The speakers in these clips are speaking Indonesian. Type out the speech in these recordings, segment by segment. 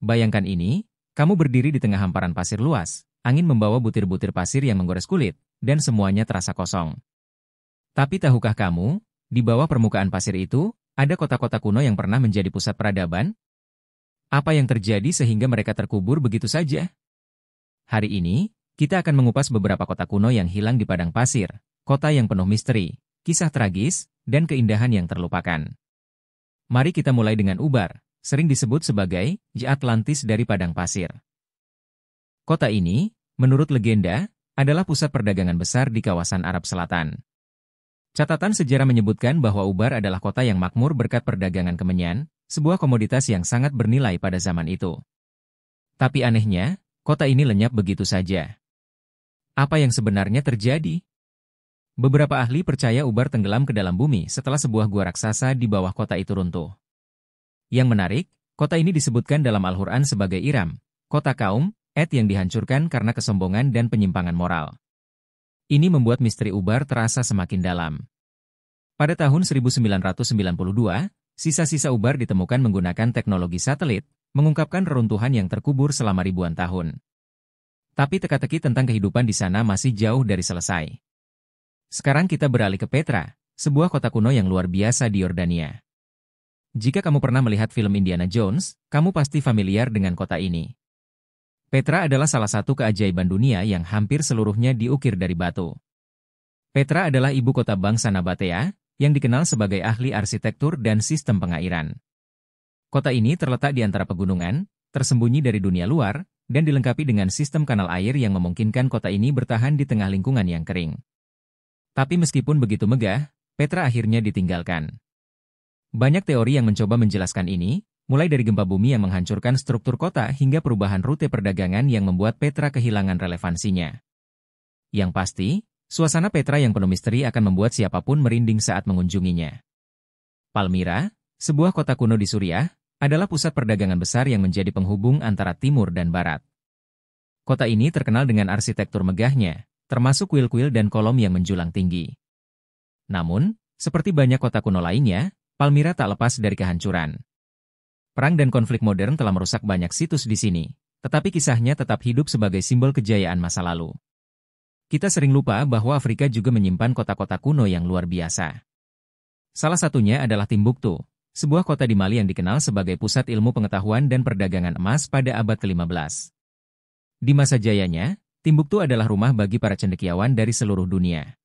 Bayangkan ini, kamu berdiri di tengah hamparan pasir luas, angin membawa butir-butir pasir yang menggores kulit, dan semuanya terasa kosong. Tapi tahukah kamu, di bawah permukaan pasir itu, ada kota-kota kuno yang pernah menjadi pusat peradaban? Apa yang terjadi sehingga mereka terkubur begitu saja? Hari ini, kita akan mengupas beberapa kota kuno yang hilang di padang pasir, kota yang penuh misteri, kisah tragis, dan keindahan yang terlupakan. Mari kita mulai dengan Ubar, sering disebut sebagai Atlantis dari padang pasir. Kota ini, menurut legenda, adalah pusat perdagangan besar di kawasan Arab Selatan. Catatan sejarah menyebutkan bahwa Ubar adalah kota yang makmur berkat perdagangan kemenyan, sebuah komoditas yang sangat bernilai pada zaman itu. Tapi anehnya, kota ini lenyap begitu saja. Apa yang sebenarnya terjadi? Beberapa ahli percaya Ubar tenggelam ke dalam bumi setelah sebuah gua raksasa di bawah kota itu runtuh. Yang menarik, kota ini disebutkan dalam Al-Quran sebagai Iram, kota kaum, yang dihancurkan karena kesombongan dan penyimpangan moral. Ini membuat misteri Ubar terasa semakin dalam. Pada tahun 1992, sisa-sisa Ubar ditemukan menggunakan teknologi satelit, mengungkapkan reruntuhan yang terkubur selama ribuan tahun. Tapi teka-teki tentang kehidupan di sana masih jauh dari selesai. Sekarang kita beralih ke Petra, sebuah kota kuno yang luar biasa di Yordania. Jika kamu pernah melihat film Indiana Jones, kamu pasti familiar dengan kota ini. Petra adalah salah satu keajaiban dunia yang hampir seluruhnya diukir dari batu. Petra adalah ibu kota bangsa Nabatea, yang dikenal sebagai ahli arsitektur dan sistem pengairan. Kota ini terletak di antara pegunungan, tersembunyi dari dunia luar, dan dilengkapi dengan sistem kanal air yang memungkinkan kota ini bertahan di tengah lingkungan yang kering. Tapi meskipun begitu megah, Petra akhirnya ditinggalkan. Banyak teori yang mencoba menjelaskan ini, mulai dari gempa bumi yang menghancurkan struktur kota hingga perubahan rute perdagangan yang membuat Petra kehilangan relevansinya. Yang pasti, suasana Petra yang penuh misteri akan membuat siapapun merinding saat mengunjunginya. Palmyra, sebuah kota kuno di Suriah, adalah pusat perdagangan besar yang menjadi penghubung antara timur dan barat. Kota ini terkenal dengan arsitektur megahnya, termasuk kuil-kuil dan kolom yang menjulang tinggi. Namun, seperti banyak kota kuno lainnya, Palmyra tak lepas dari kehancuran. Perang dan konflik modern telah merusak banyak situs di sini, tetapi kisahnya tetap hidup sebagai simbol kejayaan masa lalu. Kita sering lupa bahwa Afrika juga menyimpan kota-kota kuno yang luar biasa. Salah satunya adalah Timbuktu, sebuah kota di Mali yang dikenal sebagai pusat ilmu pengetahuan dan perdagangan emas pada abad ke-15. Di masa jayanya, Timbuktu adalah rumah bagi para cendekiawan dari seluruh dunia.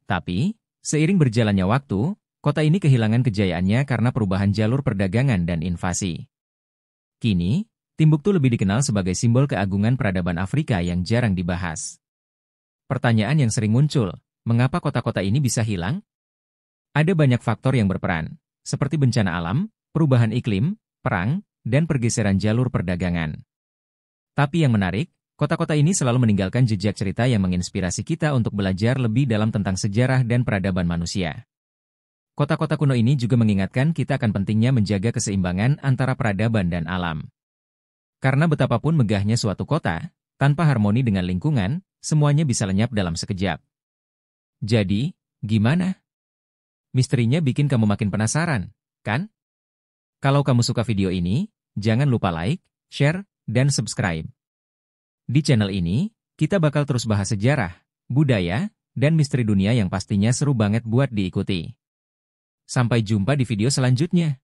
Tapi, seiring berjalannya waktu, kota ini kehilangan kejayaannya karena perubahan jalur perdagangan dan invasi. Kini, Timbuktu lebih dikenal sebagai simbol keagungan peradaban Afrika yang jarang dibahas. Pertanyaan yang sering muncul, mengapa kota-kota ini bisa hilang? Ada banyak faktor yang berperan, seperti bencana alam, perubahan iklim, perang, dan pergeseran jalur perdagangan. Tapi yang menarik, kota-kota ini selalu meninggalkan jejak cerita yang menginspirasi kita untuk belajar lebih dalam tentang sejarah dan peradaban manusia. Kota-kota kuno ini juga mengingatkan kita akan pentingnya menjaga keseimbangan antara peradaban dan alam. Karena betapapun megahnya suatu kota, tanpa harmoni dengan lingkungan, semuanya bisa lenyap dalam sekejap. Jadi, gimana? Misterinya bikin kamu makin penasaran, kan? Kalau kamu suka video ini, jangan lupa like, share, dan subscribe. Di channel ini, kita bakal terus bahas sejarah, budaya, dan misteri dunia yang pastinya seru banget buat diikuti. Sampai jumpa di video selanjutnya.